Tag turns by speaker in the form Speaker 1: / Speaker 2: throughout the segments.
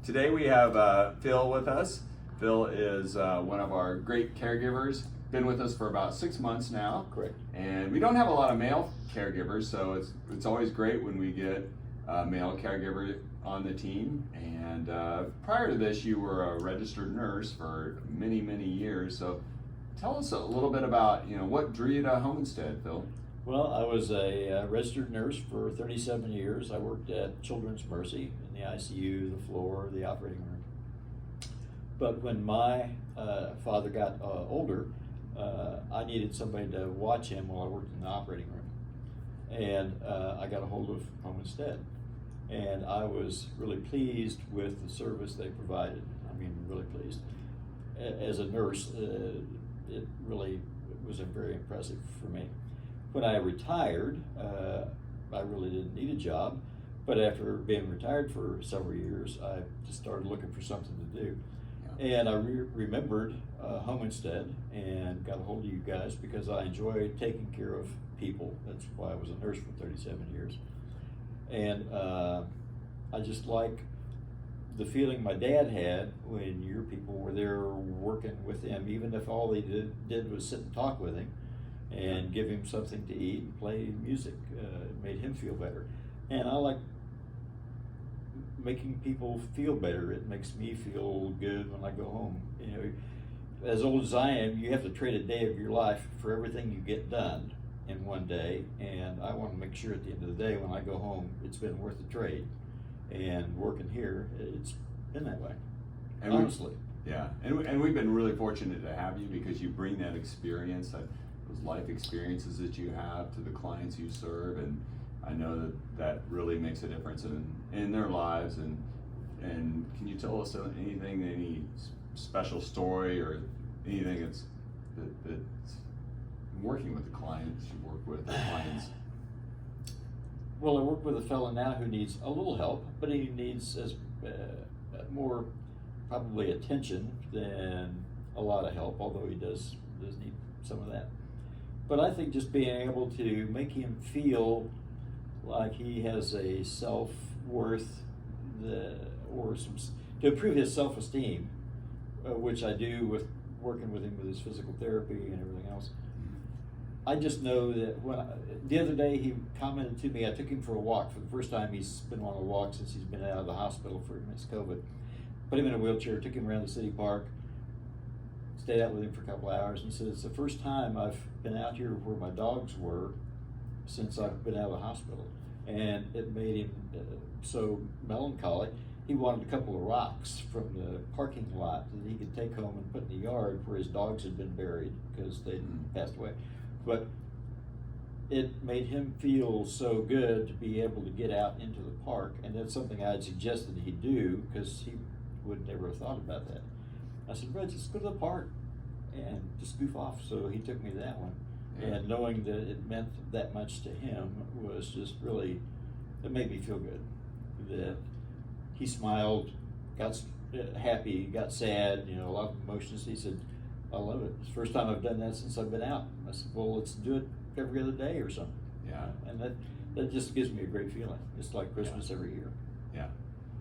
Speaker 1: Today we have Phil with us. Phil is one of our great caregivers. Been with us for about 6 months now.
Speaker 2: Correct.
Speaker 1: And we don't have a lot of male caregivers, so it's always great when we get a male caregiver on the team. And prior to this, you were a registered nurse for many, many years. So tell us a little bit about what drew you to Homestead, Phil.
Speaker 2: Well, I was a registered nurse for 37 years. I worked at Children's Mercy in the ICU, the floor, the operating room. But when my father got older, I needed somebody to watch him while I worked in the operating room. And I got a hold of Homestead. And I was really pleased with the service they provided. I mean, really pleased. As a nurse, it really was very impressive for me. When I retired, I really didn't need a job, but after being retired for several years, I just started looking for something to do. Yeah. And I remembered Homestead and got a hold of you guys because I enjoy taking care of people. That's why I was a nurse for 37 years. And I just like the feeling my dad had when your people were there working with him, even if all they did was sit and talk with him and give him something to eat and play music. It made him feel better. And I like making people feel better. It makes me feel good when I go home. As old as I am, you have to trade a day of your life for everything you get done in one day, and I want to make sure at the end of the day when I go home it's been worth the trade. And working here, it's been that way, and honestly.
Speaker 1: And we've been really fortunate to have you because you bring that experience, those life experiences that you have to the clients you serve, and I know that really makes a difference in their lives. And can you tell us anything, any special story or anything that's working with the clients you work with, the clients?
Speaker 2: Well, I work with a fellow now who needs a little help, but he needs more probably attention than a lot of help, although he does need some of that. But I think just being able to make him feel like he has a self-worth or to improve his self-esteem, which I do with working with him with his physical therapy and everything else. I just know that the other day he commented to me, I took him for a walk for the first time. He's been on a walk since he's been out of the hospital for COVID. Put him in a wheelchair, took him around the city park, stayed out with him for a couple of hours, and he said, it's the first time I've been out here where my dogs were since I've been out of the hospital. And it made him so melancholy. He wanted a couple of rocks from the parking lot that he could take home and put in the yard where his dogs had been buried because they'd passed away. But it made him feel so good to be able to get out into the park, and that's something I had suggested he do because he would never have thought about that. I said, Red, just go to the park and just goof off. So he took me to that one. Yeah. And knowing that it meant that much to him was just really, it made me feel good. That he smiled, got happy, got sad, a lot of emotions. He said, I love it. It's the first time I've done that since I've been out. I said, well, let's do it every other day or something.
Speaker 1: Yeah.
Speaker 2: And that just gives me a great feeling. It's like Christmas every year.
Speaker 1: Yeah.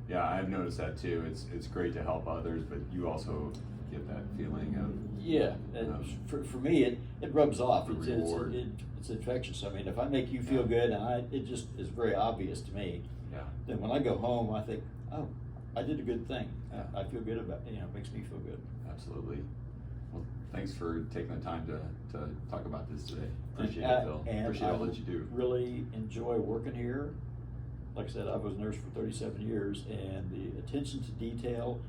Speaker 1: Yeah, I've noticed that too. It's great to help others, but you also get that feeling of...
Speaker 2: Yeah, for me, it rubs off.
Speaker 1: It's
Speaker 2: infectious. I mean, if I make you feel good, and it just is very obvious to me, then when I go home, I think, oh, I did a good thing. I feel good about it. It makes me feel good.
Speaker 1: Absolutely. Well, thanks for taking the time to talk about this today. Appreciate it, Phil. Appreciate all that you do.
Speaker 2: Really enjoy working here. Like I said, I was a nurse for 37 years, and the attention to detail,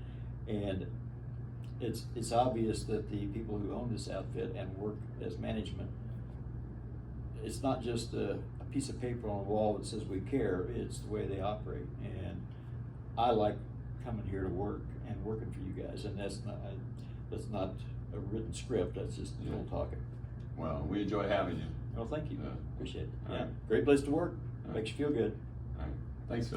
Speaker 2: and it's obvious that the people who own this outfit and work as management, it's not just a piece of paper on a wall that says we care, it's the way they operate. And I like coming here to work and working for you guys, and that's not a written script, that's just little talking.
Speaker 1: Well, we enjoy having you.
Speaker 2: Well, thank you. Appreciate it.
Speaker 1: Right.
Speaker 2: Great place to work. Makes you feel good.
Speaker 1: All right. Thanks, Phil.